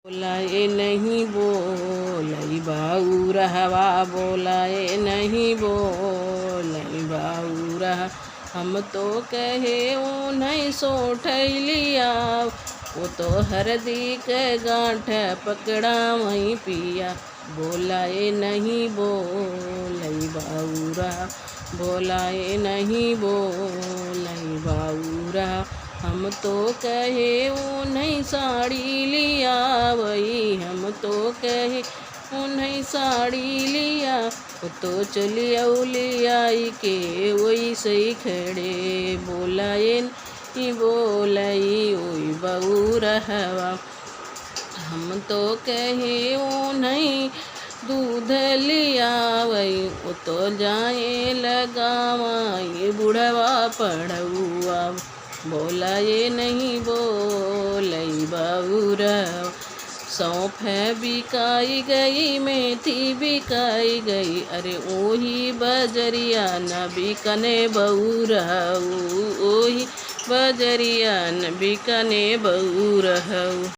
बोलाए नहीं बोलई बाऊरहवा बोलाए नहीं बोलई बाऊरह हम तो कहे ओ नहीं सोठलिया वो तो हरदी के गांठ पकड़ा वहीं पिया बोलाए नहीं बोलई बाऊरह बोलाए नहीं बोलई बाऊरह हम तो कहे वो नहीं साड़ी लिया वही हम तो कहे वो नहीं साड़ी लिया वो तो चलिया लियाई के वही सही खड़े बोलाए नहीं बोलाई ओई बाऊरहवा हम तो कहे वो नहीं दूध लिया वही वो तो जाए लगावा ये बुढ़वा पढ़ुआ बोलाए नहीं बोलई बाऊरह सौंफ बिकाई गई मेथी बिकाई गई अरे ओही बजरिया न बिकने बाऊरह ओही बजरिया न बिकने बाऊरह।